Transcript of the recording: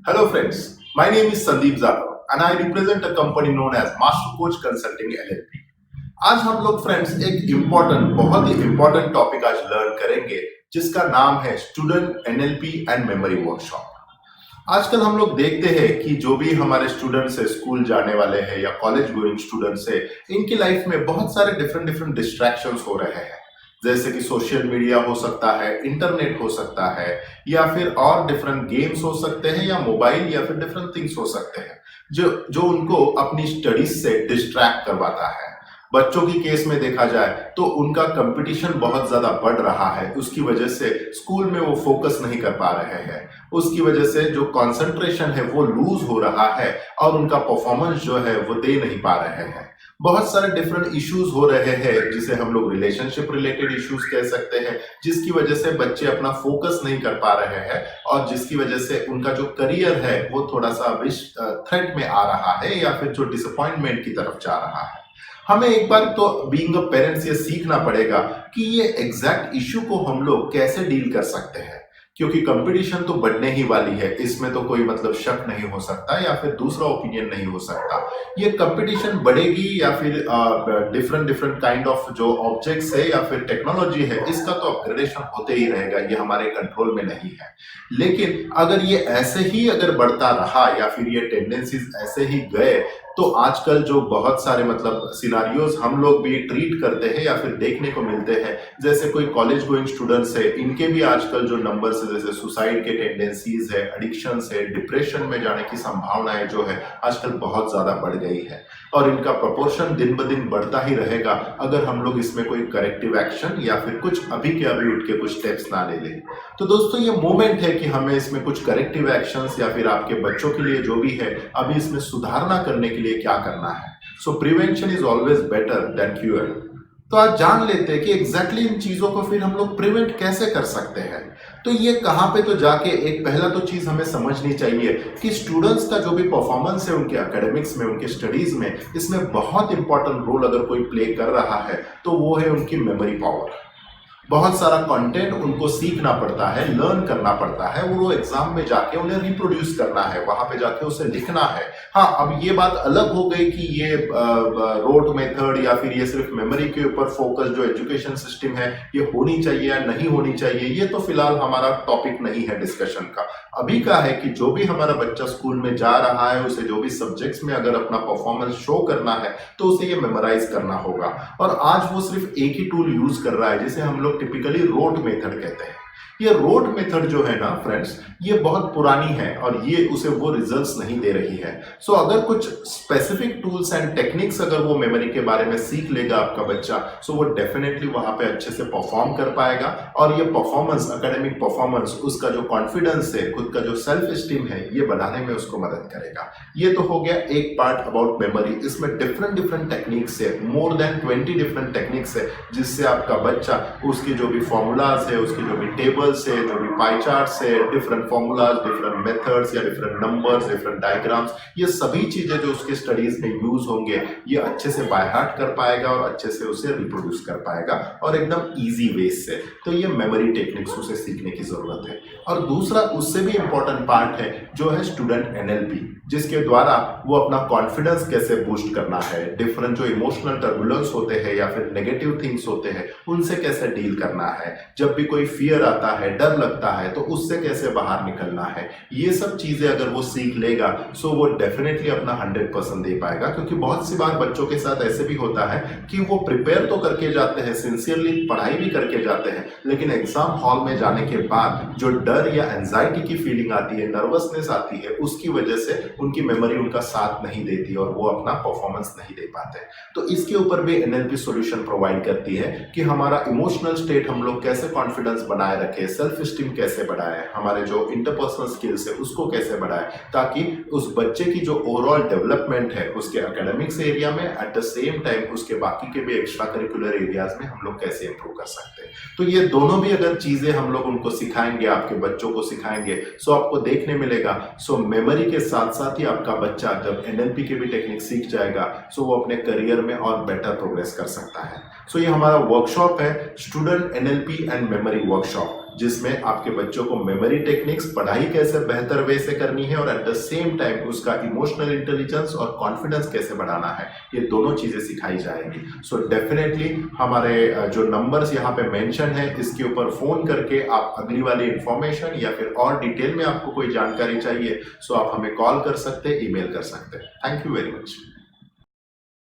Hello friends, my name is Sandeep Zadav and I represent a company known as Master Coach Consulting LLP. आज हम लोग friends एक बहुत ही important topic आज learn करेंगे जिसका नाम है student NLP and memory workshop. आजकल हम लोग देखते हैं कि जो भी हमारे स्टूडेंट्स है, स्कूल जाने वाले हैं या कॉलेज गोइंग स्टूडेंट्स है, इनकी लाइफ में बहुत सारे डिफरेंट डिस्ट्रैक्शंस हो रहे हैं। जैसे कि सोशल मीडिया हो सकता है, इंटरनेट हो सकता है, या फिर और डिफरेंट गेम्स हो सकते हैं, या मोबाइल, या फिर डिफरेंट थिंग्स हो सकते हैं जो जो उनको अपनी स्टडीज से डिस्ट्रैक्ट करवाता है। बच्चों की केस में देखा जाए तो उनका कंपटीशन बहुत ज्यादा बढ़ रहा है, उसकी वजह से स्कूल में वो फोकस नहीं कर पा रहे हैं, उसकी वजह से जो कंसंट्रेशन है वो लूज हो रहा है और उनका परफॉर्मेंस जो है वो दे नहीं पा रहे हैं। बहुत सारे डिफरेंट इश्यूज हो रहे हैं जिसे हम लोग रिलेशनशिप रिलेटेड इश्यूज कह सकते हैं, जिसकी वजह से बच्चे अपना फोकस नहीं कर पा रहे हैं और जिसकी वजह से उनका जो करियर है वो थोड़ा सा थ्रेट में आ रहा है या फिर जो डिसअपॉइंटमेंट की तरफ जा रहा है। हमें एक बार तो बीइंग अ पेरेंट्स ये सीखना पड़ेगा कि ये एग्जैक्ट इश्यू को हम लोग कैसे डील कर सकते हैं, क्योंकि कंपटीशन तो बढ़ने ही वाली है, इसमें तो कोई मतलब शक नहीं हो सकता या फिर दूसरा ओपिनियन नहीं हो सकता। ये कंपटीशन बढ़ेगी या फिर डिफरेंट काइंड ऑफ जो ऑब्जेक्ट्स है या फिर टेक्नोलॉजी है, इसका तो अपग्रेडेशन होते ही रहेगा, ये हमारे कंट्रोल में नहीं है। लेकिन अगर ये ऐसे ही अगर बढ़ता रहा या फिर ये टेंडेंसीज ऐसे ही गए तो आजकल जो बहुत सारे मतलब सिनारियोज हम लोग भी ट्रीट करते हैं या फिर देखने को मिलते हैं, जैसे कोई कॉलेज गोइंग स्टूडेंट्स है, इनके भी आजकल जो नंबर्स है, जैसे सुसाइड के टेंडेंसीज है, एडिक्शंस है, डिप्रेशन में जाने की संभावनाएं जो है आजकल बहुत ज्यादा बढ़ गई है और इनका प्रोपोर्शन दिन ब दिन बढ़ता ही रहेगा अगर हम लोग इसमें कोई करेक्टिव एक्शन या फिर कुछ अभी के अभी उठ के कुछ स्टेप्स ना ले लें। तो दोस्तों ये मोमेंट है कि हमें इसमें कुछ करेक्टिव एक्शंस या फिर आपके बच्चों के लिए जो भी है अभी इसमें सुधारना करने के लिए क्या करना है। सो prevention is always better than cure. तो आज जान लेते हैं कि एग्जैक्टली इन चीजों को फिर हम लोग प्रिवेंट कैसे कर सकते हैं। तो ये कहाँ पे तो जाके एक पहला तो चीज हमें समझनी चाहिए कि स्टूडेंट्स का जो भी परफॉर्मेंस है उनके एकेडमिक्स में, उनके स्टडीज में, इसमें बहुत इंपॉर्टेंट रोल अगर कोई प्ले कर रहा है तो वो है उनकी मेमोरी पावर। बहुत सारा कंटेंट उनको सीखना पड़ता है, लर्न करना पड़ता है, वो एग्जाम में जाके उन्हें रिप्रोड्यूस करना है, वहां पे जाके उसे लिखना है। हाँ, अब ये बात अलग हो गई कि ये रोट मेथड या फिर ये सिर्फ मेमोरी के ऊपर फोकस जो एजुकेशन सिस्टम है ये होनी चाहिए या नहीं होनी चाहिए, ये तो फिलहाल हमारा टॉपिक नहीं है डिस्कशन का। अभी का है कि जो भी हमारा बच्चा स्कूल में जा रहा है उसे जो भी सब्जेक्ट्स में अगर अपना परफॉर्मेंस शो करना है तो उसे ये मेमोराइज करना होगा। और आज वो सिर्फ एक ही टूल यूज कर रहा है जिसे हम लोग टिपिकली रोट मेथड कहते हैं। ये रोट मेथड जो है ना फ्रेंड्स, ये बहुत पुरानी है और ये उसे वो रिजल्ट्स नहीं दे रही है। सो अगर कुछ स्पेसिफिक टूल्स एंड टेक्निक्स अगर वो मेमोरी के बारे में सीख लेगा आपका बच्चा, सो वो डेफिनेटली वहां पे अच्छे से परफॉर्म कर पाएगा और ये परफॉर्मेंस, एकेडमिक परफॉर्मेंस, उसका जो कॉन्फिडेंस है, खुद का जो सेल्फ स्टीम है, ये बढ़ाने में उसको मदद करेगा। ये तो हो गया एक पार्ट अबाउट मेमोरी। इसमें डिफरेंट टेक्निक्स है, मोर देन 20 डिफरेंट टेक्निक्स है जिससे आपका बच्चा उसके जो भी फॉर्मूलाज है, उसके जो भी टेबल से, जो भी पाई चार्ट से, डिफरेंट फॉर्मूलाज, डिफरेंट मेथड्स या डिफरेंट नंबर्स, डिफरेंट डायग्राम्स, ये सभी चीजें जो उसके स्टडीज में यूज होंगे ये अच्छे से बाय हार्ट कर पाएगा और अच्छे से उसे रिप्रोड्यूस कर पाएगा और एकदम इजी वे से। तो ये मेमोरी टेक्निक्स उसे सीखने की जरूरत है। और दूसरा उससे भी इंपॉर्टेंट पार्ट है जो है स्टूडेंट एनएलपी, जिसके द्वारा वो अपना कॉन्फिडेंस कैसे बूस्ट करना है, डिफरेंट जो इमोशनल टर्बुलेंस होते हैं या फिर नेगेटिव थिंग्स होते हैं उनसे कैसे डील करना है, जब भी कोई फियर आता है, डर लगता है तो उससे कैसे बाहर निकलना है, ये सब चीजें अगर वो सीख लेगा सो वो डेफिनेटली अपना 100% दे पाएगा। क्योंकि बहुत सी बार बच्चों के साथ ऐसे भी होता है कि वो प्रिपेयर तो करके जाते हैं, सिंसियरली पढ़ाई भी करके जाते हैं, लेकिन एग्जाम हॉल में जाने के बाद जो डर या एंजाइटी की फीलिंग आती है, नर्वसनेस आती है, उसकी वजह से उनकी मेमोरी उनका साथ नहीं देती और वो अपना परफॉर्मेंस नहीं दे पाते। तो इसके ऊपर भी एनएलपी सॉल्यूशन प्रोवाइड करती है कि हमारा इमोशनल स्टेट हम लोग कैसे कॉन्फिडेंस बनाए रखें, सेल्फ स्टीम कैसे बढ़ाए, हमारे जो इंटरपर्सनल स्किल्स है उसको कैसे बढ़ाए, ताकि उस बच्चे की जो ओवरऑल डेवलपमेंट है उसके एकेडमिक्स एरिया में, एट द सेम टाइम उसके बाकी के भी एक्स्ट्रा करिकुलर एरियाज में हम लोग कैसे इंप्रूव कर सकते हैं। तो ये दोनों भी अगर चीजें हम लोग उनको सिखाएंगे, आपके बच्चों को सिखाएंगे, सो आपको देखने मिलेगा सो मेमोरी के साथ साथ ही आपका बच्चा जब एनएलपी के भी टेक्निक सीख जाएगा सो वो अपने करियर में और बेटर प्रोग्रेस कर सकता है। सो ये हमारा वर्कशॉप है student NLP and memory workshop, जिसमें आपके बच्चों को मेमोरी टेक्निक्स, पढ़ाई कैसे बेहतर वे से करनी है और एट द सेम टाइम उसका इमोशनल इंटेलिजेंस और कॉन्फिडेंस कैसे बढ़ाना है, ये दोनों चीजें सिखाई जाएंगी। सो डेफिनेटली हमारे जो नंबर्स यहाँ पे मेंशन है इसके ऊपर फोन करके आप अगली वाली इंफॉर्मेशन या फिर और डिटेल में आपको कोई जानकारी चाहिए, सो आप हमें कॉल कर सकते, ईमेल कर सकते। Thank you very much.